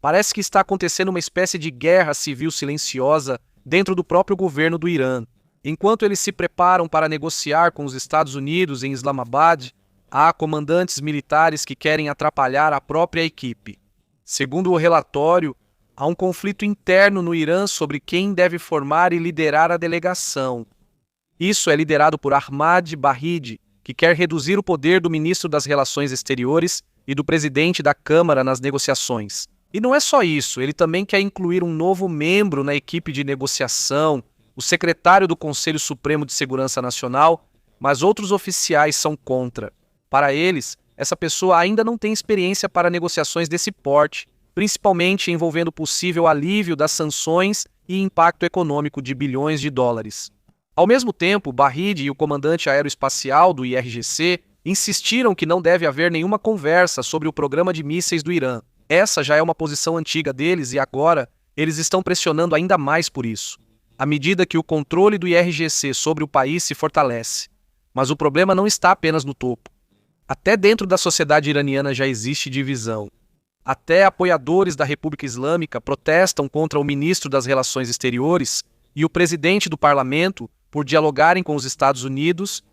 Parece que está acontecendo uma espécie de guerra civil silenciosa dentro do próprio governo do Irã. Enquanto eles se preparam para negociar com os Estados Unidos em Islamabad, há comandantes militares que querem atrapalhar a própria equipe. Segundo o relatório, há um conflito interno no Irã sobre quem deve formar e liderar a delegação. Isso é liderado por Ahmad Bahidi, que quer reduzir o poder do ministro das Relações Exteriores e do presidente da Câmara nas negociações. E não é só isso, ele também quer incluir um novo membro na equipe de negociação, o secretário do Conselho Supremo de Segurança Nacional, mas outros oficiais são contra. Para eles, essa pessoa ainda não tem experiência para negociações desse porte, principalmente envolvendo possível alívio das sanções e impacto econômico de bilhões de dólares. Ao mesmo tempo, Bahidi e o comandante aeroespacial do IRGC insistiram que não deve haver nenhuma conversa sobre o programa de mísseis do Irã. Essa já é uma posição antiga deles e agora eles estão pressionando ainda mais por isso, à medida que o controle do IRGC sobre o país se fortalece. Mas o problema não está apenas no topo. Até dentro da sociedade iraniana já existe divisão. Até apoiadores da República Islâmica protestam contra o ministro das Relações Exteriores e o presidente do parlamento por dialogarem com os Estados Unidos.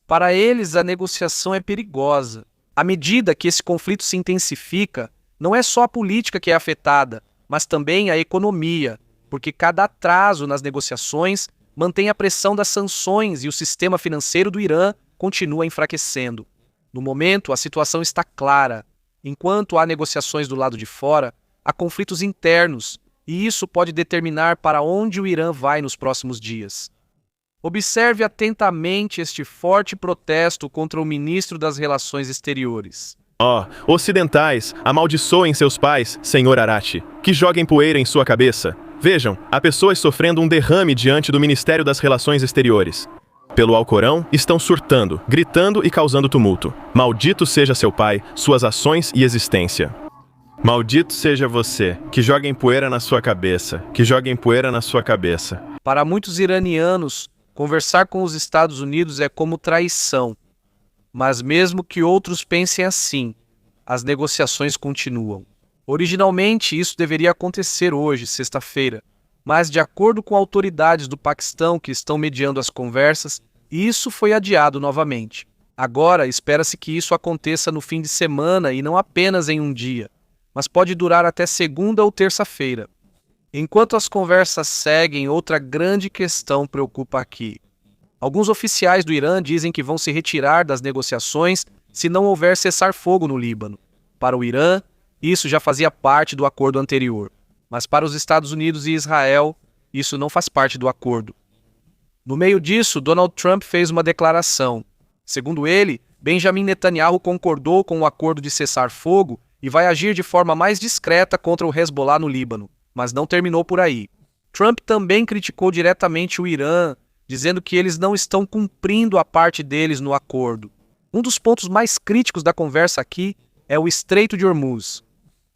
Para eles, a negociação é perigosa. À medida que esse conflito se intensifica, não é só a política que é afetada, mas também a economia, porque cada atraso nas negociações mantém a pressão das sanções e o sistema financeiro do Irã continua enfraquecendo. No momento, a situação está clara. Enquanto há negociações do lado de fora, há conflitos internos, e isso pode determinar para onde o Irã vai nos próximos dias. Observe atentamente este forte protesto contra o ministro das Relações Exteriores. Ocidentais, amaldiçoem seus pais, senhor Arachi, que joguem poeira em sua cabeça. Vejam, há pessoas sofrendo um derrame diante do Ministério das Relações Exteriores. Pelo Alcorão, estão surtando, gritando e causando tumulto. Maldito seja seu pai, suas ações e existência. Maldito seja você, que joguem poeira na sua cabeça, que joguem poeira na sua cabeça. Para muitos iranianos, conversar com os Estados Unidos é como traição. Mas mesmo que outros pensem assim, as negociações continuam. Originalmente, isso deveria acontecer hoje, sexta-feira, mas de acordo com autoridades do Paquistão que estão mediando as conversas, isso foi adiado novamente. Agora, espera-se que isso aconteça no fim de semana e não apenas em um dia, mas pode durar até segunda ou terça-feira. Enquanto as conversas seguem, outra grande questão preocupa aqui. Alguns oficiais do Irã dizem que vão se retirar das negociações se não houver cessar-fogo no Líbano. Para o Irã, isso já fazia parte do acordo anterior. Mas para os Estados Unidos e Israel, isso não faz parte do acordo. No meio disso, Donald Trump fez uma declaração. Segundo ele, Benjamin Netanyahu concordou com o acordo de cessar-fogo e vai agir de forma mais discreta contra o Hezbollah no Líbano, mas não terminou por aí. Trump também criticou diretamente o Irã, dizendo que eles não estão cumprindo a parte deles no acordo. Um dos pontos mais críticos da conversa aqui é o Estreito de Hormuz.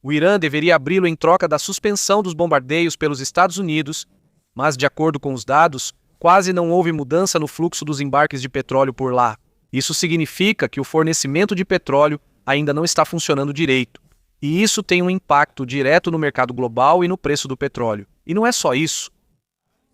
O Irã deveria abri-lo em troca da suspensão dos bombardeios pelos Estados Unidos, mas, de acordo com os dados, quase não houve mudança no fluxo dos embarques de petróleo por lá. Isso significa que o fornecimento de petróleo ainda não está funcionando direito, e isso tem um impacto direto no mercado global e no preço do petróleo. E não é só isso.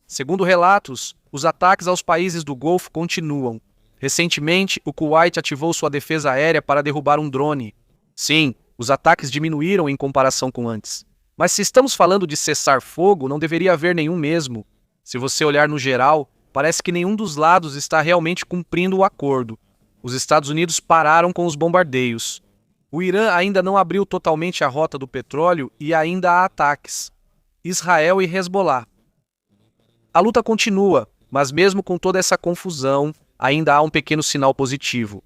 Segundo relatos, os ataques aos países do Golfo continuam. Recentemente, o Kuwait ativou sua defesa aérea para derrubar um drone. Sim, os ataques diminuíram em comparação com antes. Mas se estamos falando de cessar fogo, não deveria haver nenhum mesmo. Se você olhar no geral, parece que nenhum dos lados está realmente cumprindo o acordo. Os Estados Unidos pararam com os bombardeios. O Irã ainda não abriu totalmente a rota do petróleo e ainda há ataques. Israel e Hezbollah. A luta continua, mas mesmo com toda essa confusão, ainda há um pequeno sinal positivo.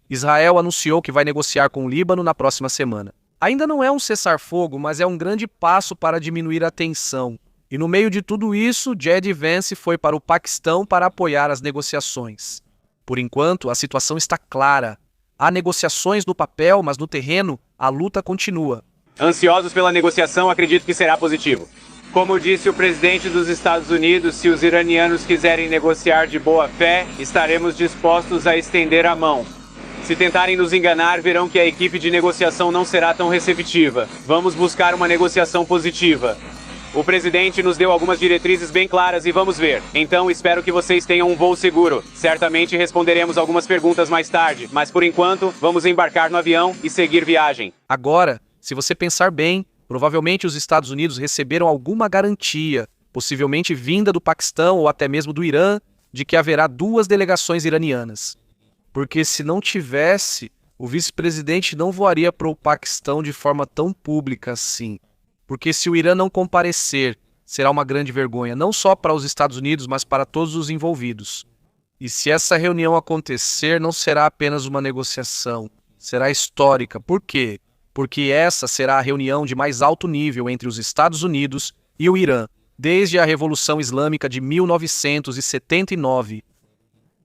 Israel anunciou que vai negociar com o Líbano na próxima semana. Ainda não é um cessar-fogo, mas é um grande passo para diminuir a tensão. E no meio de tudo isso, J.D. Vance foi para o Paquistão para apoiar as negociações. Por enquanto, a situação está clara. Há negociações no papel, mas no terreno, a luta continua. Ansiosos pela negociação, acredito que será positivo. Como disse o presidente dos Estados Unidos, se os iranianos quiserem negociar de boa fé, estaremos dispostos a estender a mão. Se tentarem nos enganar, verão que a equipe de negociação não será tão receptiva. Vamos buscar uma negociação positiva. O presidente nos deu algumas diretrizes bem claras e vamos ver. Então, espero que vocês tenham um voo seguro. Certamente responderemos algumas perguntas mais tarde, mas por enquanto, vamos embarcar no avião e seguir viagem. Agora, se você pensar bem, provavelmente os Estados Unidos receberam alguma garantia, possivelmente vinda do Paquistão ou até mesmo do Irã, de que haverá 2 delegações iranianas. Porque se não tivesse, o vice-presidente não voaria para o Paquistão de forma tão pública assim. Porque se o Irã não comparecer, será uma grande vergonha, não só para os Estados Unidos, mas para todos os envolvidos. E se essa reunião acontecer, não será apenas uma negociação, será histórica. Por quê? Porque essa será a reunião de mais alto nível entre os Estados Unidos e o Irã, desde a Revolução Islâmica de 1979.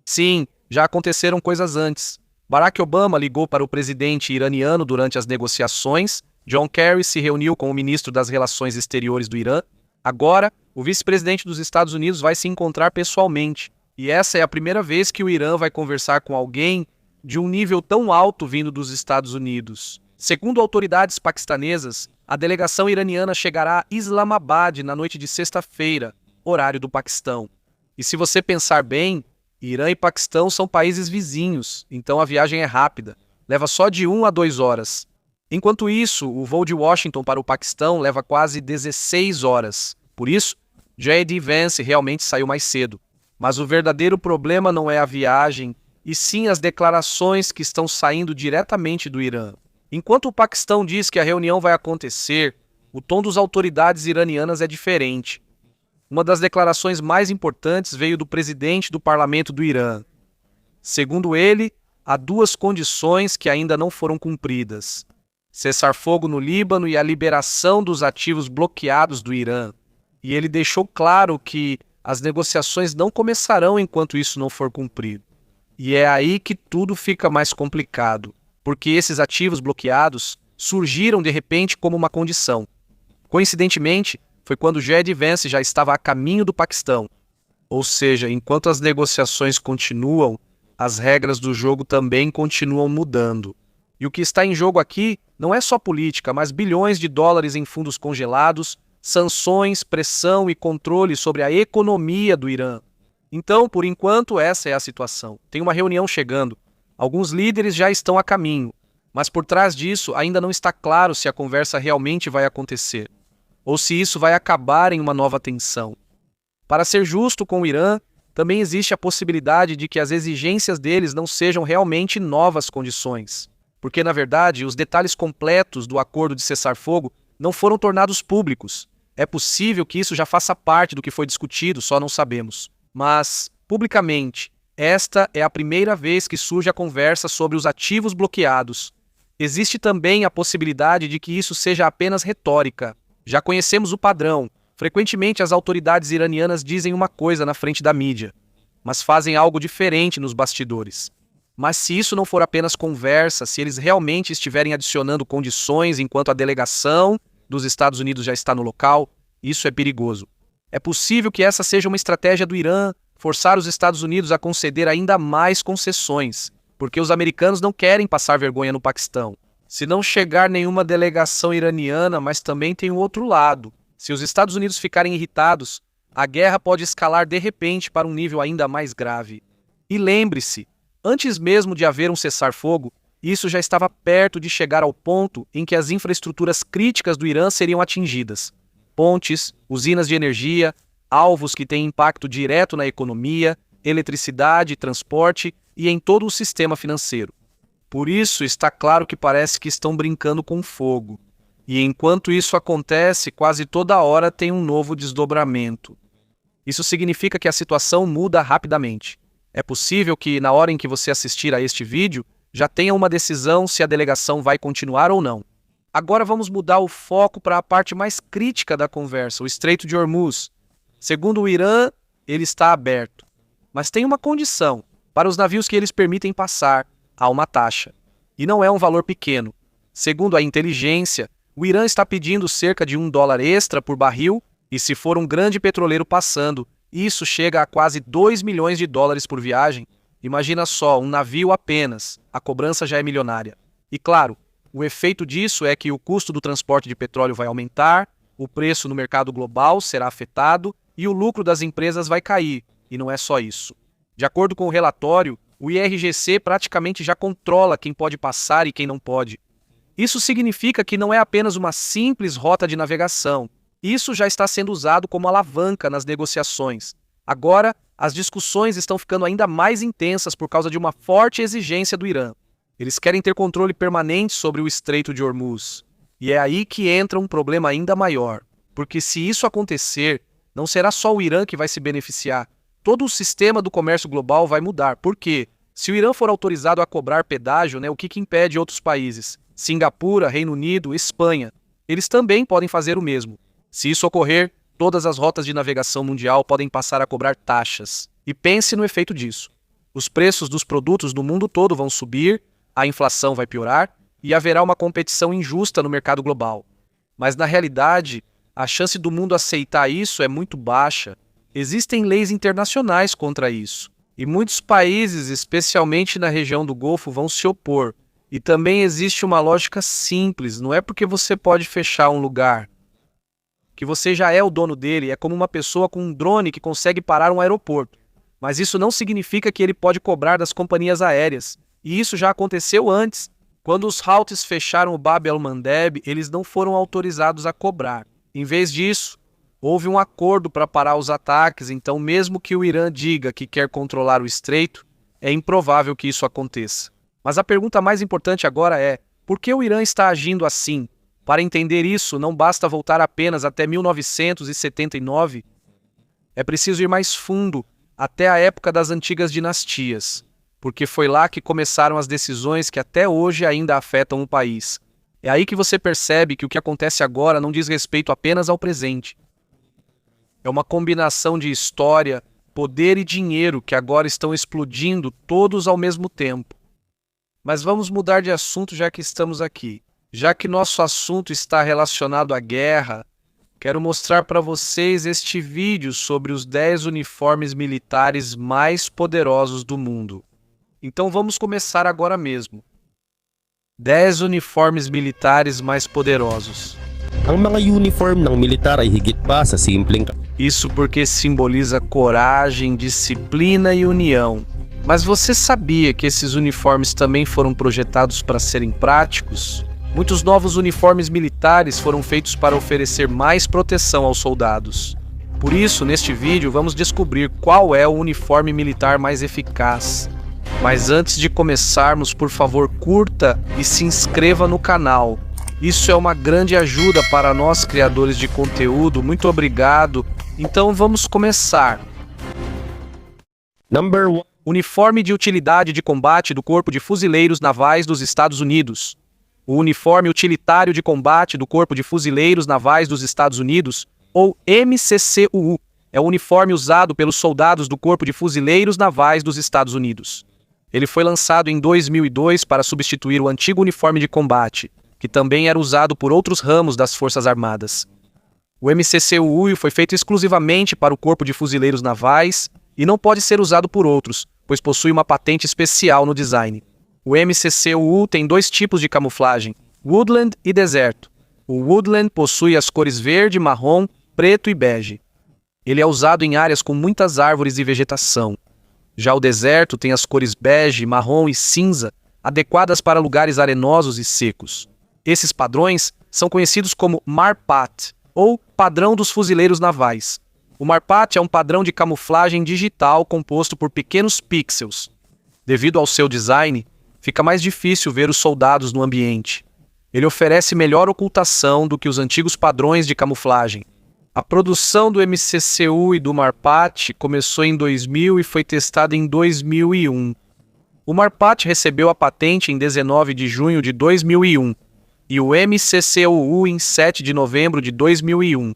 Sim, já aconteceram coisas antes. Barack Obama ligou para o presidente iraniano durante as negociações. John Kerry se reuniu com o ministro das Relações Exteriores do Irã. Agora, o vice-presidente dos Estados Unidos vai se encontrar pessoalmente. E essa é a primeira vez que o Irã vai conversar com alguém de um nível tão alto vindo dos Estados Unidos. Segundo autoridades paquistanesas, a delegação iraniana chegará a Islamabad na noite de sexta-feira, horário do Paquistão. E se você pensar bem, Irã e Paquistão são países vizinhos, então a viagem é rápida. Leva só de 1 a 2 horas. Enquanto isso, o voo de Washington para o Paquistão leva quase 16 horas. Por isso, J.D. Vance realmente saiu mais cedo. Mas o verdadeiro problema não é a viagem, e sim as declarações que estão saindo diretamente do Irã. Enquanto o Paquistão diz que a reunião vai acontecer, o tom das autoridades iranianas é diferente. Uma das declarações mais importantes veio do presidente do parlamento do Irã. Segundo ele, há 2 condições que ainda não foram cumpridas: cessar fogo no Líbano e a liberação dos ativos bloqueados do Irã. E ele deixou claro que as negociações não começarão enquanto isso não for cumprido. E é aí que tudo fica mais complicado, porque esses ativos bloqueados surgiram de repente como uma condição. Coincidentemente, foi quando J.D. Vance já estava a caminho do Paquistão. Ou seja, enquanto as negociações continuam, as regras do jogo também continuam mudando. E o que está em jogo aqui não é só política, mas bilhões de dólares em fundos congelados, sanções, pressão e controle sobre a economia do Irã. Então, por enquanto, essa é a situação. Tem uma reunião chegando. Alguns líderes já estão a caminho, mas por trás disso ainda não está claro se a conversa realmente vai acontecer, ou se isso vai acabar em uma nova tensão. Para ser justo com o Irã, também existe a possibilidade de que as exigências deles não sejam realmente novas condições. Porque, na verdade, os detalhes completos do acordo de cessar-fogo não foram tornados públicos. É possível que isso já faça parte do que foi discutido, só não sabemos. Mas, publicamente, esta é a primeira vez que surge a conversa sobre os ativos bloqueados. Existe também a possibilidade de que isso seja apenas retórica. Já conhecemos o padrão. Frequentemente as autoridades iranianas dizem uma coisa na frente da mídia, mas fazem algo diferente nos bastidores. Mas se isso não for apenas conversa, se eles realmente estiverem adicionando condições enquanto a delegação dos Estados Unidos já está no local, isso é perigoso. É possível que essa seja uma estratégia do Irã, forçar os Estados Unidos a conceder ainda mais concessões, porque os americanos não querem passar vergonha no Paquistão. Se não chegar nenhuma delegação iraniana, mas também tem o outro lado. Se os Estados Unidos ficarem irritados, a guerra pode escalar de repente para um nível ainda mais grave. E lembre-se, antes mesmo de haver um cessar-fogo, isso já estava perto de chegar ao ponto em que as infraestruturas críticas do Irã seriam atingidas. Pontes, usinas de energia, alvos que têm impacto direto na economia, eletricidade, transporte e em todo o sistema financeiro. Por isso, está claro que parece que estão brincando com fogo. E enquanto isso acontece, quase toda hora tem um novo desdobramento. Isso significa que a situação muda rapidamente. É possível que, na hora em que você assistir a este vídeo, já tenha uma decisão se a delegação vai continuar ou não. Agora vamos mudar o foco para a parte mais crítica da conversa, o Estreito de Hormuz. Segundo o Irã, ele está aberto. Mas tem uma condição: para os navios que eles permitem passar, há uma taxa. E não é um valor pequeno. Segundo a inteligência, o Irã está pedindo cerca de $1 extra por barril, e se for um grande petroleiro passando, isso chega a quase $2 milhões por viagem. Imagina só, um navio apenas, a cobrança já é milionária. E claro, o efeito disso é que o custo do transporte de petróleo vai aumentar, o preço no mercado global será afetado e o lucro das empresas vai cair. E não é só isso. De acordo com o relatório, o IRGC praticamente já controla quem pode passar e quem não pode. Isso significa que não é apenas uma simples rota de navegação. Isso já está sendo usado como alavanca nas negociações. Agora, as discussões estão ficando ainda mais intensas por causa de uma forte exigência do Irã. Eles querem ter controle permanente sobre o Estreito de Hormuz. E é aí que entra um problema ainda maior. Porque se isso acontecer, não será só o Irã que vai se beneficiar. Todo o sistema do comércio global vai mudar. Por quê? Se o Irã for autorizado a cobrar pedágio, o que impede outros países? Singapura, Reino Unido, Espanha. Eles também podem fazer o mesmo. Se isso ocorrer, todas as rotas de navegação mundial podem passar a cobrar taxas. E pense no efeito disso. Os preços dos produtos do mundo todo vão subir, a inflação vai piorar e haverá uma competição injusta no mercado global. Mas na realidade, a chance do mundo aceitar isso é muito baixa. Existem leis internacionais contra isso. E muitos países, especialmente na região do Golfo, vão se opor. E também existe uma lógica simples, não é porque você pode fechar um lugar que você já é o dono dele, é como uma pessoa com um drone que consegue parar um aeroporto. Mas isso não significa que ele pode cobrar das companhias aéreas. E isso já aconteceu antes. Quando os Houthis fecharam o Bab el-Mandeb, eles não foram autorizados a cobrar. Em vez disso, houve um acordo para parar os ataques, então mesmo que o Irã diga que quer controlar o estreito, é improvável que isso aconteça. Mas a pergunta mais importante agora é, por que o Irã está agindo assim? Para entender isso, não basta voltar apenas até 1979. É preciso ir mais fundo, até a época das antigas dinastias, porque foi lá que começaram as decisões que até hoje ainda afetam o país. É aí que você percebe que o que acontece agora não diz respeito apenas ao presente. É uma combinação de história, poder e dinheiro que agora estão explodindo todos ao mesmo tempo. Mas vamos mudar de assunto já que estamos aqui. Já que nosso assunto está relacionado à guerra, quero mostrar para vocês este vídeo sobre os 10 uniformes militares mais poderosos do mundo. Então vamos começar agora mesmo. 10 uniformes militares mais poderosos. Ang mga uniform ng militar ay higit pa sa simpleng Isso porque simboliza coragem, disciplina e união. Mas você sabia que esses uniformes também foram projetados para serem práticos? Muitos novos uniformes militares foram feitos para oferecer mais proteção aos soldados. Por isso, neste vídeo, vamos descobrir qual é o uniforme militar mais eficaz. Mas antes de começarmos, por favor, curta e se inscreva no canal. Isso é uma grande ajuda para nós, criadores de conteúdo. Muito obrigado. Então vamos começar. Number 1. Uniforme de utilidade de combate do Corpo de Fuzileiros Navais dos Estados Unidos. O Uniforme Utilitário de Combate do Corpo de Fuzileiros Navais dos Estados Unidos, ou MCCUU, é o uniforme usado pelos soldados do Corpo de Fuzileiros Navais dos Estados Unidos. Ele foi lançado em 2002 para substituir o antigo uniforme de combate, que também era usado por outros ramos das Forças Armadas. O MCCUU foi feito exclusivamente para o Corpo de Fuzileiros Navais e não pode ser usado por outros, pois possui uma patente especial no design. O MCCUU tem dois tipos de camuflagem, Woodland e Deserto. O Woodland possui as cores verde, marrom, preto e bege. Ele é usado em áreas com muitas árvores e vegetação. Já o Deserto tem as cores bege, marrom e cinza, adequadas para lugares arenosos e secos. Esses padrões são conhecidos como MARPAT, ou Padrão dos Fuzileiros Navais. O MARPAT é um padrão de camuflagem digital composto por pequenos pixels. Devido ao seu design, fica mais difícil ver os soldados no ambiente. Ele oferece melhor ocultação do que os antigos padrões de camuflagem. A produção do MCCUU e do MARPAT começou em 2000 e foi testada em 2001. O MARPAT recebeu a patente em 19 de junho de 2001 e o MCCUU em 7 de novembro de 2001.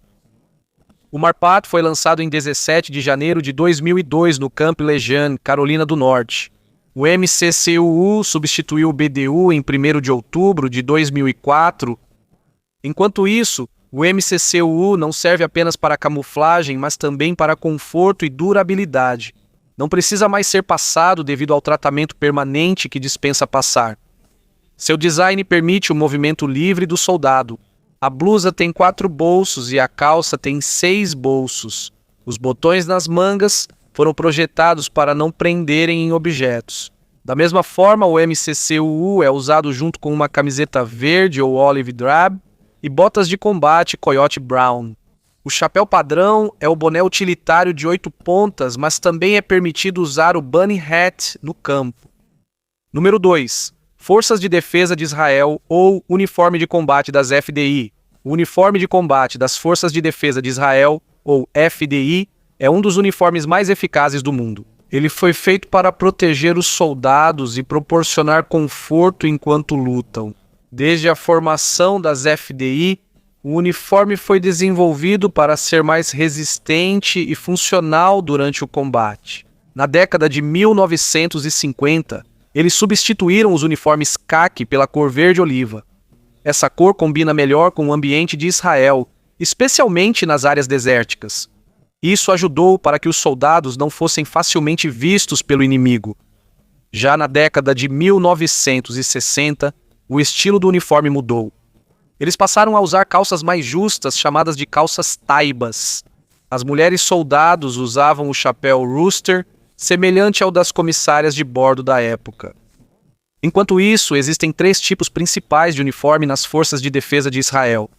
O MARPAT foi lançado em 17 de janeiro de 2002 no Camp Lejeune, Carolina do Norte. O MCCUU substituiu o BDU em 1º de outubro de 2004. Enquanto isso, o MCCUU não serve apenas para camuflagem, mas também para conforto e durabilidade. não precisa mais ser passado devido ao tratamento permanente que dispensa passar. Seu design permite o movimento livre do soldado. A blusa tem 4 bolsos e a calça tem 6 bolsos. Os botões nas mangas foram projetados para não prenderem em objetos. Da mesma forma, o MCCUU é usado junto com uma camiseta verde ou olive drab e botas de combate Coyote Brown. O chapéu padrão é o boné utilitário de 8 pontas, mas também é permitido usar o bunny hat no campo. Número 2. Forças de Defesa de Israel ou Uniforme de Combate das FDI. O Uniforme de Combate das Forças de Defesa de Israel, ou FDI, é um dos uniformes mais eficazes do mundo. Ele foi feito para proteger os soldados e proporcionar conforto enquanto lutam. Desde a formação das FDI, o uniforme foi desenvolvido para ser mais resistente e funcional durante o combate. Na década de 1950, eles substituíram os uniformes caqui pela cor verde-oliva. Essa cor combina melhor com o ambiente de Israel, especialmente nas áreas desérticas. Isso ajudou para que os soldados não fossem facilmente vistos pelo inimigo. Já na década de 1960, o estilo do uniforme mudou. Eles passaram a usar calças mais justas, chamadas de calças taibas. As mulheres soldados usavam o chapéu rooster, semelhante ao das comissárias de bordo da época. Enquanto isso, existem 3 tipos principais de uniforme nas Forças de Defesa de Israel.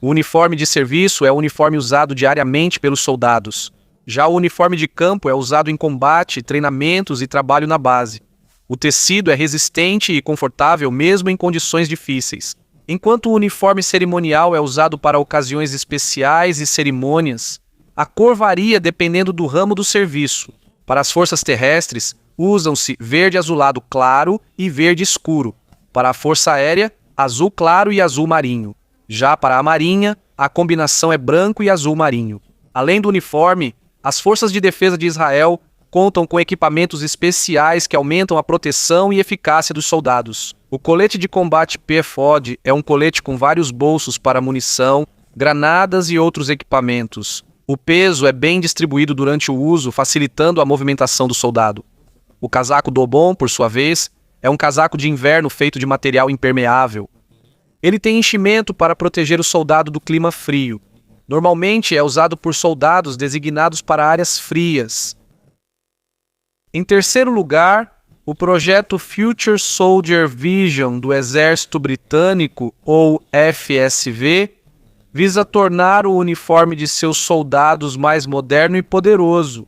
O uniforme de serviço é o uniforme usado diariamente pelos soldados. Já o uniforme de campo é usado em combate, treinamentos e trabalho na base. O tecido é resistente e confortável mesmo em condições difíceis. Enquanto o uniforme cerimonial é usado para ocasiões especiais e cerimônias, a cor varia dependendo do ramo do serviço. Para as forças terrestres, usam-se verde azulado claro e verde escuro. Para a força aérea, azul claro e azul marinho. Já para a marinha, a combinação é branco e azul marinho. Além do uniforme, as forças de defesa de Israel contam com equipamentos especiais que aumentam a proteção e eficácia dos soldados. O colete de combate PFOD é um colete com vários bolsos para munição, granadas e outros equipamentos. O peso é bem distribuído durante o uso, facilitando a movimentação do soldado. O casaco Dobon, por sua vez, é um casaco de inverno feito de material impermeável. Ele tem enchimento para proteger o soldado do clima frio. Normalmente é usado por soldados designados para áreas frias. Em terceiro lugar, o projeto Future Soldier Vision do Exército Britânico, ou FSV, visa tornar o uniforme de seus soldados mais moderno e poderoso.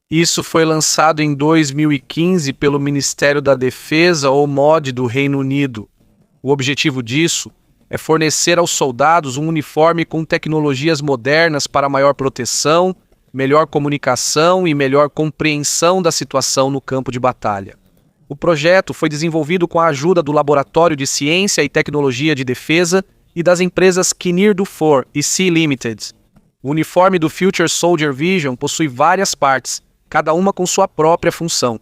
Isso foi lançado em 2015 pelo Ministério da Defesa, ou MOD, do Reino Unido. O objetivo disso é fornecer aos soldados um uniforme com tecnologias modernas para maior proteção, melhor comunicação e melhor compreensão da situação no campo de batalha. O projeto foi desenvolvido com a ajuda do Laboratório de Ciência e Tecnologia de Defesa e das empresas Kinnear Dufour e Sea Limited. O uniforme do Future Soldier Vision possui várias partes, cada uma com sua própria função.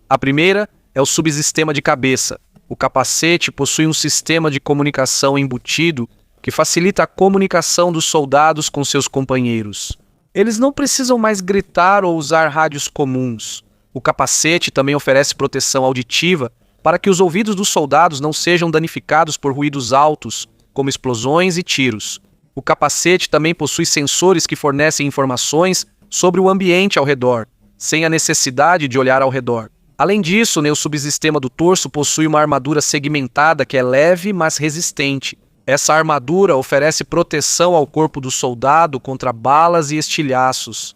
A primeira é o subsistema de cabeça. O capacete possui um sistema de comunicação embutido que facilita a comunicação dos soldados com seus companheiros. Eles não precisam mais gritar ou usar rádios comuns. O capacete também oferece proteção auditiva para que os ouvidos dos soldados não sejam danificados por ruídos altos, como explosões e tiros. O capacete também possui sensores que fornecem informações sobre o ambiente ao redor, sem a necessidade de olhar ao redor. Além disso, o subsistema do torso possui uma armadura segmentada que é leve, mas resistente. Essa armadura oferece proteção ao corpo do soldado contra balas e estilhaços.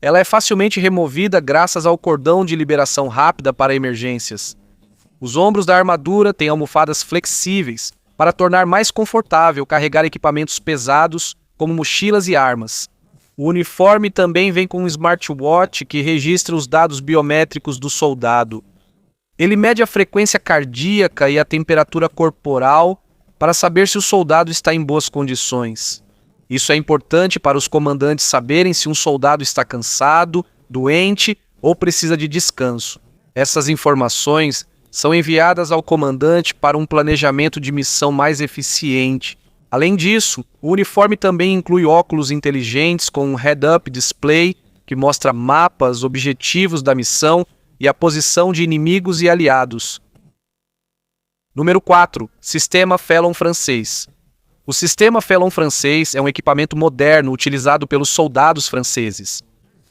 Ela é facilmente removida graças ao cordão de liberação rápida para emergências. Os ombros da armadura têm almofadas flexíveis para tornar mais confortável carregar equipamentos pesados, como mochilas e armas. O uniforme também vem com um smartwatch que registra os dados biométricos do soldado. Ele mede a frequência cardíaca e a temperatura corporal para saber se o soldado está em boas condições. Isso é importante para os comandantes saberem se um soldado está cansado, doente ou precisa de descanso. Essas informações são enviadas ao comandante para um planejamento de missão mais eficiente. Além disso, o uniforme também inclui óculos inteligentes com um head-up display que mostra mapas, objetivos da missão e a posição de inimigos e aliados. Número 4. Sistema Felon francês. O sistema Felon francês é um equipamento moderno utilizado pelos soldados franceses.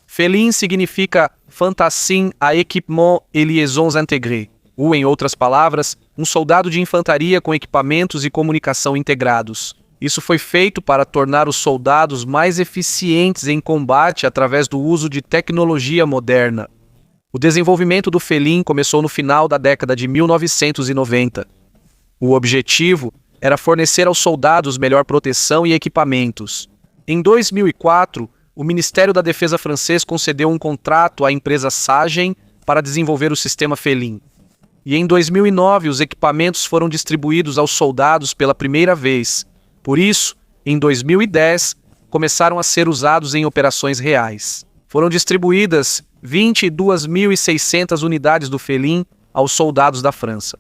Felin significa Fantassin à équipement et liaisons intégrés, ou, em outras palavras, um soldado de infantaria com equipamentos e comunicação integrados. Isso foi feito para tornar os soldados mais eficientes em combate através do uso de tecnologia moderna. O desenvolvimento do Felin começou no final da década de 1990. O objetivo era fornecer aos soldados melhor proteção e equipamentos. Em 2004, o Ministério da Defesa francês concedeu um contrato à empresa Sagen para desenvolver o sistema Felin. E em 2009, os equipamentos foram distribuídos aos soldados pela primeira vez. Por isso, em 2010, começaram a ser usados em operações reais. Foram distribuídas 22.600 unidades do Felin aos soldados da França.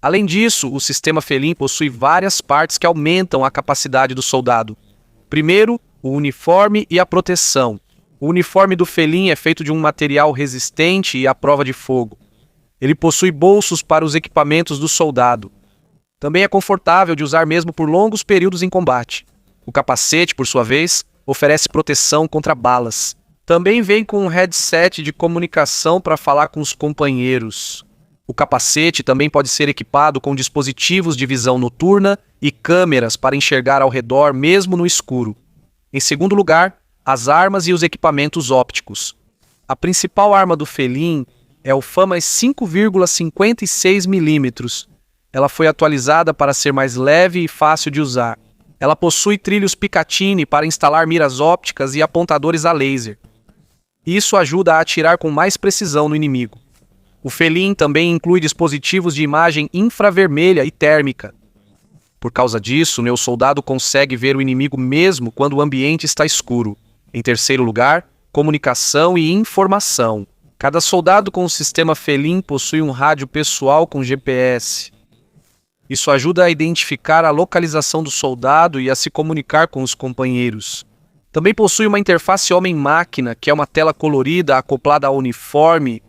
Além disso, o sistema Felin possui várias partes que aumentam a capacidade do soldado. Primeiro, o uniforme e a proteção. O uniforme do Felin é feito de um material resistente e à prova de fogo. Ele possui bolsos para os equipamentos do soldado. Também é confortável de usar mesmo por longos períodos em combate. O capacete, por sua vez, oferece proteção contra balas. Também vem com um headset de comunicação para falar com os companheiros. O capacete também pode ser equipado com dispositivos de visão noturna e câmeras para enxergar ao redor mesmo no escuro. Em segundo lugar, as armas e os equipamentos ópticos. A principal arma do Felin é o FAMAS 5,56 mm. Ela foi atualizada para ser mais leve e fácil de usar. Ela possui trilhos Picatinny para instalar miras ópticas e apontadores a laser. Isso ajuda a atirar com mais precisão no inimigo. O Felin também inclui dispositivos de imagem infravermelha e térmica. Por causa disso, meu soldado consegue ver o inimigo mesmo quando o ambiente está escuro. Em terceiro lugar, comunicação e informação. Cada soldado com o sistema Felin possui um rádio pessoal com GPS. Isso ajuda a identificar a localização do soldado e a se comunicar com os companheiros. Também possui uma interface homem-máquina, que é uma tela colorida acoplada ao uniforme.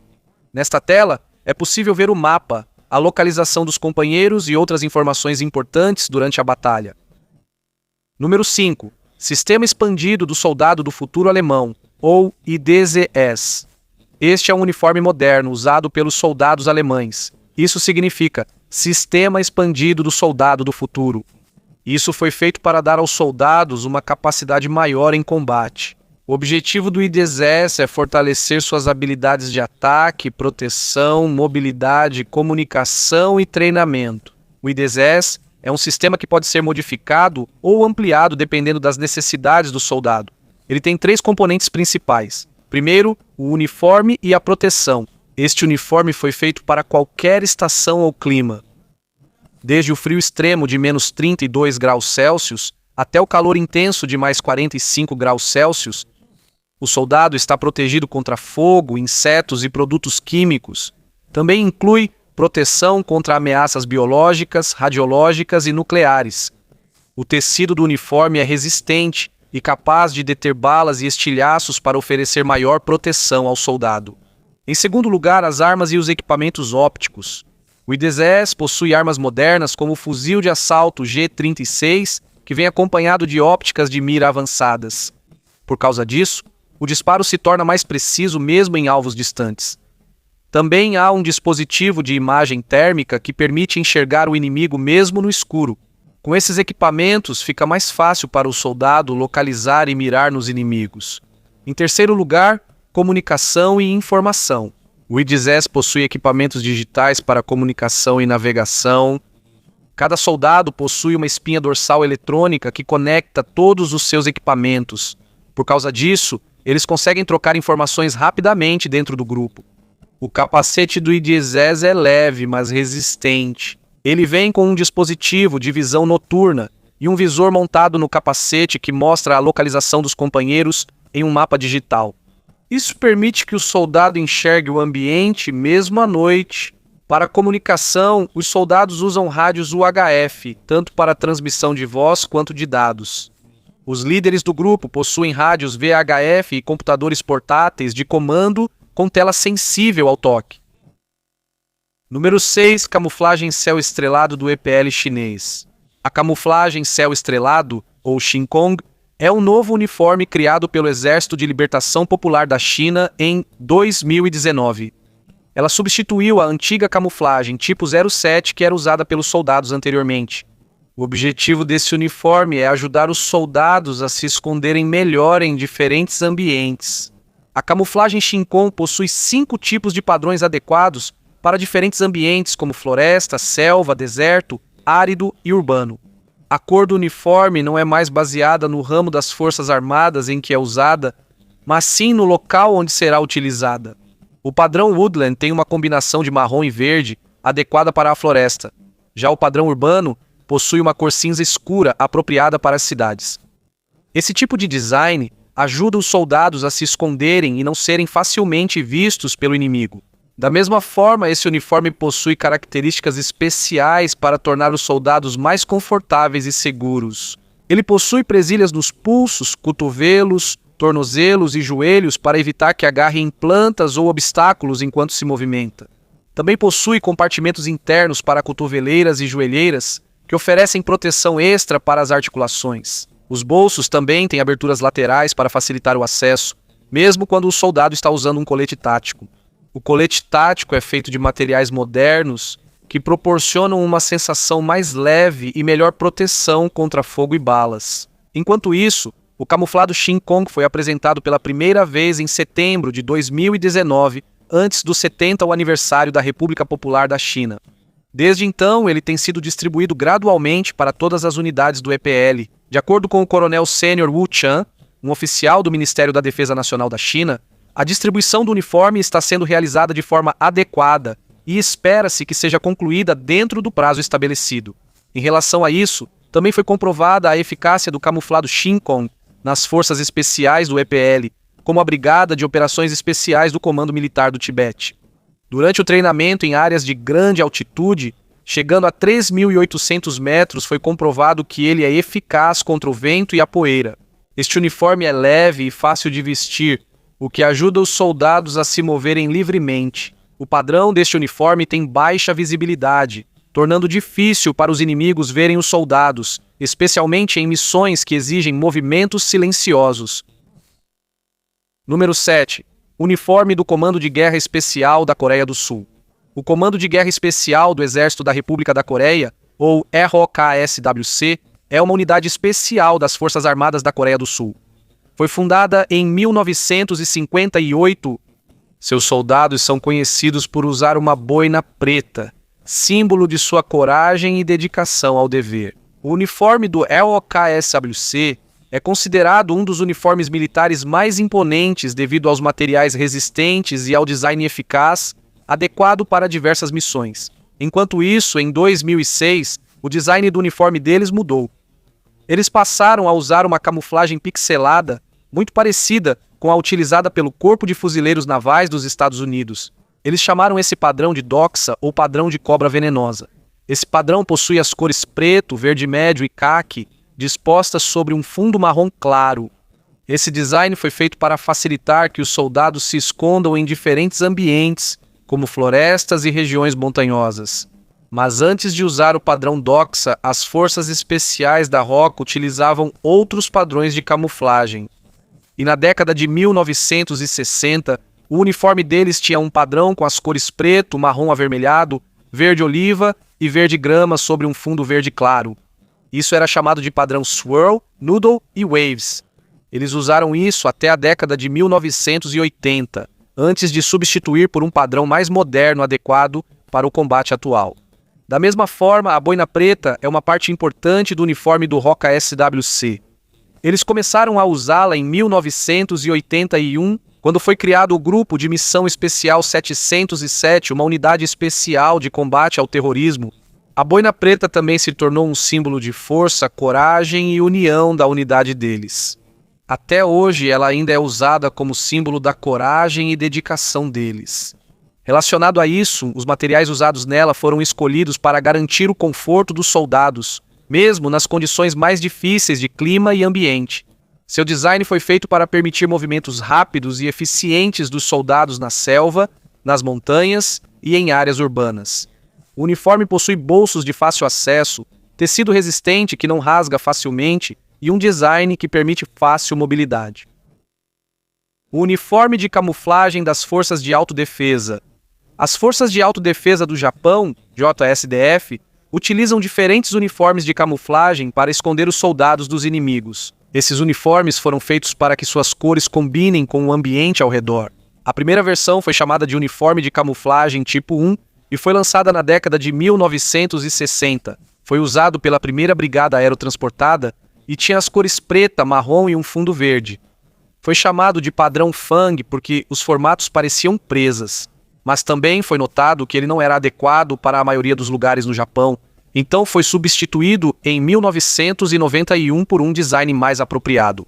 Nesta tela, é possível ver o mapa, a localização dos companheiros e outras informações importantes durante a batalha. Número 5. Sistema Expandido do Soldado do Futuro Alemão, ou IDZS. Este é um uniforme moderno usado pelos soldados alemães. Isso significa Sistema Expandido do Soldado do Futuro. Isso foi feito para dar aos soldados uma capacidade maior em combate. O objetivo do IDZS é fortalecer suas habilidades de ataque, proteção, mobilidade, comunicação e treinamento. O IDZS é um sistema que pode ser modificado ou ampliado dependendo das necessidades do soldado. Ele tem 3 componentes principais. Primeiro, o uniforme e a proteção. Este uniforme foi feito para qualquer estação ou clima. Desde o frio extremo de menos 32 graus Celsius até o calor intenso de mais 45 graus Celsius, o soldado está protegido contra fogo, insetos e produtos químicos. Também inclui proteção contra ameaças biológicas, radiológicas e nucleares. O tecido do uniforme é resistente e capaz de deter balas e estilhaços para oferecer maior proteção ao soldado. Em segundo lugar, as armas e os equipamentos ópticos. O IDZS possui armas modernas como o fuzil de assalto G36, que vem acompanhado de ópticas de mira avançadas. Por causa disso, o disparo se torna mais preciso mesmo em alvos distantes. Também há um dispositivo de imagem térmica que permite enxergar o inimigo mesmo no escuro. Com esses equipamentos, fica mais fácil para o soldado localizar e mirar nos inimigos. Em terceiro lugar, comunicação e informação. O IDZS possui equipamentos digitais para comunicação e navegação. Cada soldado possui uma espinha dorsal eletrônica que conecta todos os seus equipamentos. Por causa disso, eles conseguem trocar informações rapidamente dentro do grupo. O capacete do IDZS é leve, mas resistente. Ele vem com um dispositivo de visão noturna e um visor montado no capacete que mostra a localização dos companheiros em um mapa digital. Isso permite que o soldado enxergue o ambiente mesmo à noite. Para comunicação, os soldados usam rádios UHF, tanto para transmissão de voz quanto de dados. Os líderes do grupo possuem rádios VHF e computadores portáteis de comando com tela sensível ao toque. Número 6. Camuflagem céu estrelado do EPL chinês. A camuflagem céu estrelado, ou Xingkong, é um novo uniforme criado pelo Exército de Libertação Popular da China em 2019. Ela substituiu a antiga camuflagem tipo 07 que era usada pelos soldados anteriormente. O objetivo desse uniforme é ajudar os soldados a se esconderem melhor em diferentes ambientes. A camuflagem Xingkong possui 5 tipos de padrões adequados para diferentes ambientes como floresta, selva, deserto, árido e urbano. A cor do uniforme não é mais baseada no ramo das Forças Armadas em que é usada, mas sim no local onde será utilizada. O padrão Woodland tem uma combinação de marrom e verde adequada para a floresta. Já o padrão urbano possui uma cor cinza escura apropriada para as cidades. Esse tipo de design ajuda os soldados a se esconderem e não serem facilmente vistos pelo inimigo. Da mesma forma, esse uniforme possui características especiais para tornar os soldados mais confortáveis e seguros. Ele possui presilhas nos pulsos, cotovelos, tornozelos e joelhos para evitar que agarre em plantas ou obstáculos enquanto se movimenta. Também possui compartimentos internos para cotoveleiras e joelheiras, que oferecem proteção extra para as articulações. Os bolsos também têm aberturas laterais para facilitar o acesso, mesmo quando o soldado está usando um colete tático. O colete tático é feito de materiais modernos que proporcionam uma sensação mais leve e melhor proteção contra fogo e balas. Enquanto isso, o camuflado Xingkong foi apresentado pela primeira vez em setembro de 2019, antes do 70º aniversário da República Popular da China. Desde então, ele tem sido distribuído gradualmente para todas as unidades do EPL. De acordo com o coronel sênior Wu Chan, um oficial do Ministério da Defesa Nacional da China, a distribuição do uniforme está sendo realizada de forma adequada e espera-se que seja concluída dentro do prazo estabelecido. Em relação a isso, também foi comprovada a eficácia do camuflado Xingkong nas forças especiais do EPL, como a Brigada de Operações Especiais do Comando Militar do Tibete. Durante o treinamento em áreas de grande altitude, chegando a 3.800 metros, foi comprovado que ele é eficaz contra o vento e a poeira. Este uniforme é leve e fácil de vestir, o que ajuda os soldados a se moverem livremente. O padrão deste uniforme tem baixa visibilidade, tornando difícil para os inimigos verem os soldados, especialmente em missões que exigem movimentos silenciosos. Número 7. Uniforme do Comando de Guerra Especial da Coreia do Sul. O Comando de Guerra Especial do Exército da República da Coreia, ou ROKSWC, é uma unidade especial das Forças Armadas da Coreia do Sul. Foi fundada em 1958. Seus soldados são conhecidos por usar uma boina preta, símbolo de sua coragem e dedicação ao dever. O uniforme do ROKSWC é considerado um dos uniformes militares mais imponentes devido aos materiais resistentes e ao design eficaz, adequado para diversas missões. Enquanto isso, em 2006, o design do uniforme deles mudou. Eles passaram a usar uma camuflagem pixelada, muito parecida com a utilizada pelo Corpo de Fuzileiros Navais dos Estados Unidos. Eles chamaram esse padrão de doxa ou padrão de cobra venenosa. Esse padrão possui as cores preto, verde médio e caqui, dispostas sobre um fundo marrom claro. Esse design foi feito para facilitar que os soldados se escondam em diferentes ambientes, como florestas e regiões montanhosas. Mas antes de usar o padrão doxa, as forças especiais da ROK utilizavam outros padrões de camuflagem. E na década de 1960, o uniforme deles tinha um padrão com as cores preto, marrom avermelhado, verde oliva e verde grama sobre um fundo verde claro. Isso era chamado de padrão Swirl, Noodle e Waves. Eles usaram isso até a década de 1980, antes de substituir por um padrão mais moderno adequado para o combate atual. Da mesma forma, a boina preta é uma parte importante do uniforme do ROKSWC. Eles começaram a usá-la em 1981, quando foi criado o Grupo de Missão Especial 707, uma unidade especial de combate ao terrorismo. A boina preta também se tornou um símbolo de força, coragem e união da unidade deles. Até hoje, ela ainda é usada como símbolo da coragem e dedicação deles. Relacionado a isso, os materiais usados nela foram escolhidos para garantir o conforto dos soldados, mesmo nas condições mais difíceis de clima e ambiente. Seu design foi feito para permitir movimentos rápidos e eficientes dos soldados na selva, nas montanhas e em áreas urbanas. O uniforme possui bolsos de fácil acesso, tecido resistente que não rasga facilmente e um design que permite fácil mobilidade. O uniforme de camuflagem das Forças de Autodefesa. As Forças de Autodefesa do Japão, JSDF, utilizam diferentes uniformes de camuflagem para esconder os soldados dos inimigos. Esses uniformes foram feitos para que suas cores combinem com o ambiente ao redor. A primeira versão foi chamada de uniforme de camuflagem tipo 1 e foi lançada na década de 1960. Foi usado pela primeira brigada aerotransportada e tinha as cores preta, marrom e um fundo verde. Foi chamado de padrão Fang porque os formatos pareciam presas, mas também foi notado que ele não era adequado para a maioria dos lugares no Japão, então foi substituído em 1991 por um design mais apropriado.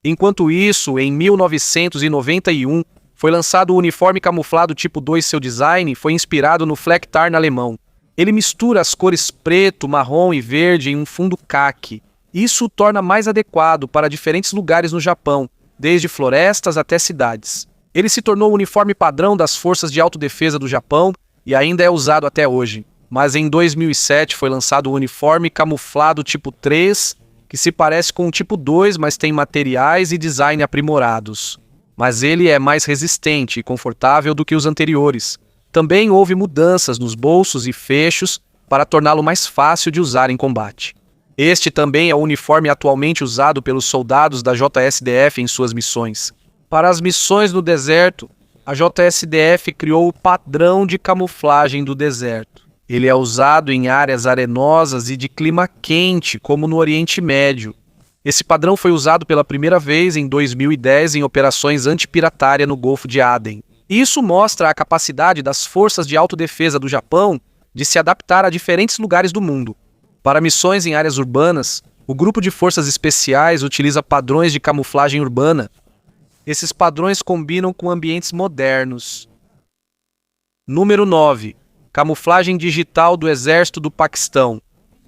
Enquanto isso, em 1991, foi lançado o uniforme camuflado tipo 2. Seu design foi inspirado no Flaktarn alemão. Ele mistura as cores preto, marrom e verde em um fundo caqui. Isso o torna mais adequado para diferentes lugares no Japão, desde florestas até cidades. Ele se tornou o uniforme padrão das Forças de Autodefesa do Japão e ainda é usado até hoje. Mas em 2007 foi lançado o uniforme camuflado tipo 3, que se parece com o tipo 2, mas tem materiais e design aprimorados. Mas ele é mais resistente e confortável do que os anteriores. Também houve mudanças nos bolsos e fechos para torná-lo mais fácil de usar em combate. Este também é o uniforme atualmente usado pelos soldados da JSDF em suas missões. Para as missões no deserto, a JSDF criou o padrão de camuflagem do deserto. Ele é usado em áreas arenosas e de clima quente, como no Oriente Médio. Esse padrão foi usado pela primeira vez em 2010 em operações antipiratária no Golfo de Aden. Isso mostra a capacidade das Forças de Autodefesa do Japão de se adaptar a diferentes lugares do mundo. Para missões em áreas urbanas, o grupo de forças especiais utiliza padrões de camuflagem urbana. Esses padrões combinam com ambientes modernos. Número 9. Camuflagem digital do Exército do Paquistão.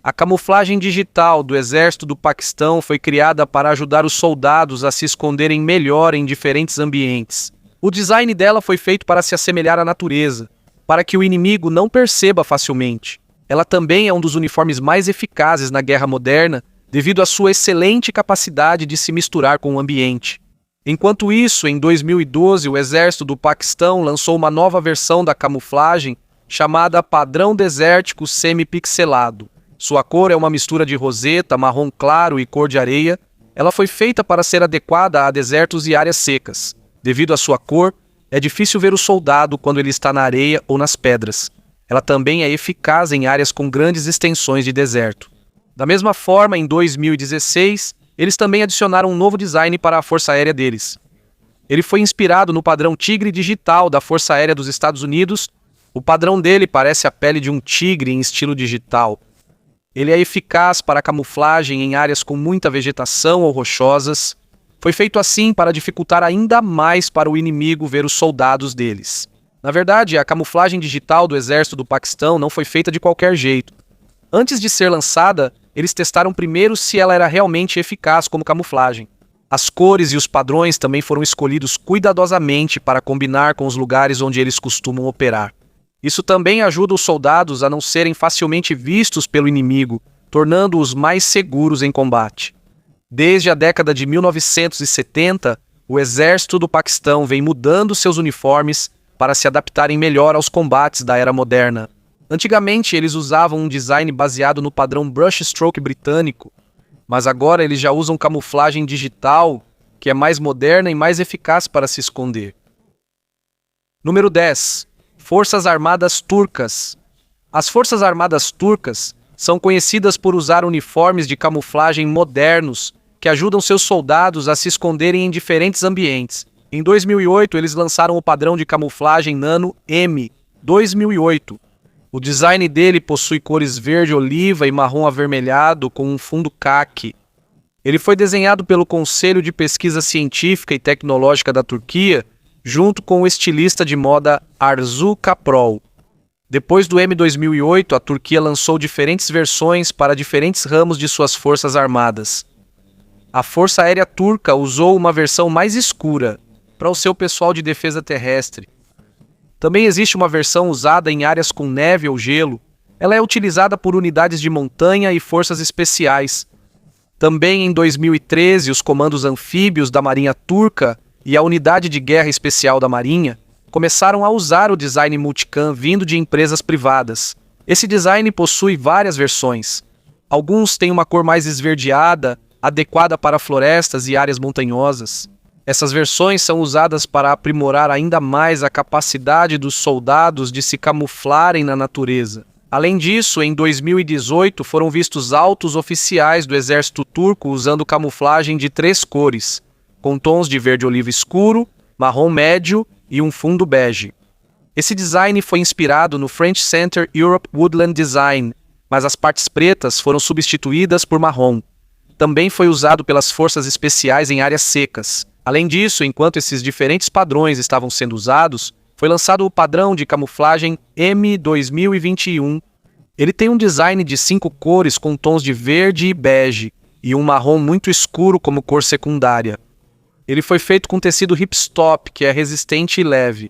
A camuflagem digital do Exército do Paquistão foi criada para ajudar os soldados a se esconderem melhor em diferentes ambientes. O design dela foi feito para se assemelhar à natureza, para que o inimigo não perceba facilmente. Ela também é um dos uniformes mais eficazes na guerra moderna, devido à sua excelente capacidade de se misturar com o ambiente. Enquanto isso, em 2012, o Exército do Paquistão lançou uma nova versão da camuflagem chamada Padrão Desértico Semi-Pixelado. Sua cor é uma mistura de roseta, marrom claro e cor de areia. Ela foi feita para ser adequada a desertos e áreas secas. Devido à sua cor, é difícil ver o soldado quando ele está na areia ou nas pedras. Ela também é eficaz em áreas com grandes extensões de deserto. Da mesma forma, em 2016, eles também adicionaram um novo design para a Força Aérea deles. Ele foi inspirado no padrão Tigre digital da Força Aérea dos Estados Unidos. O padrão dele parece a pele de um tigre em estilo digital. Ele é eficaz para camuflagem em áreas com muita vegetação ou rochosas. Foi feito assim para dificultar ainda mais para o inimigo ver os soldados deles. Na verdade, a camuflagem digital do Exército do Paquistão não foi feita de qualquer jeito. Antes de ser lançada, eles testaram primeiro se ela era realmente eficaz como camuflagem. As cores e os padrões também foram escolhidos cuidadosamente para combinar com os lugares onde eles costumam operar. Isso também ajuda os soldados a não serem facilmente vistos pelo inimigo, tornando-os mais seguros em combate. Desde a década de 1970, o Exército do Paquistão vem mudando seus uniformes para se adaptarem melhor aos combates da era moderna. Antigamente, eles usavam um design baseado no padrão brushstroke britânico, mas agora eles já usam camuflagem digital, que é mais moderna e mais eficaz para se esconder. Número 10. Forças Armadas Turcas. As Forças Armadas Turcas são conhecidas por usar uniformes de camuflagem modernos que ajudam seus soldados a se esconderem em diferentes ambientes. Em 2008, eles lançaram o padrão de camuflagem Nano M 2008. O design dele possui cores verde oliva e marrom avermelhado com um fundo caqui. Ele foi desenhado pelo Conselho de Pesquisa Científica e Tecnológica da Turquia, junto com o estilista de moda Arzu Kaprol. Depois do M2008, a Turquia lançou diferentes versões para diferentes ramos de suas forças armadas. A Força Aérea Turca usou uma versão mais escura para o seu pessoal de defesa terrestre. Também existe uma versão usada em áreas com neve ou gelo. Ela é utilizada por unidades de montanha e forças especiais. Também em 2013, os comandos anfíbios da Marinha Turca e a Unidade de Guerra Especial da Marinha começaram a usar o design multicam vindo de empresas privadas. Esse design possui várias versões. Alguns têm uma cor mais esverdeada, adequada para florestas e áreas montanhosas. Essas versões são usadas para aprimorar ainda mais a capacidade dos soldados de se camuflarem na natureza. Além disso, em 2018 foram vistos altos oficiais do exército turco usando camuflagem de 3 cores, com tons de verde-oliva escuro, marrom médio e um fundo bege. Esse design foi inspirado no French Center Europe Woodland Design, mas as partes pretas foram substituídas por marrom. Também foi usado pelas forças especiais em áreas secas. Além disso, enquanto esses diferentes padrões estavam sendo usados, foi lançado o padrão de camuflagem M2021. Ele tem um design de 5 cores com tons de verde e bege, e um marrom muito escuro como cor secundária. Ele foi feito com tecido hipstop, que é resistente e leve.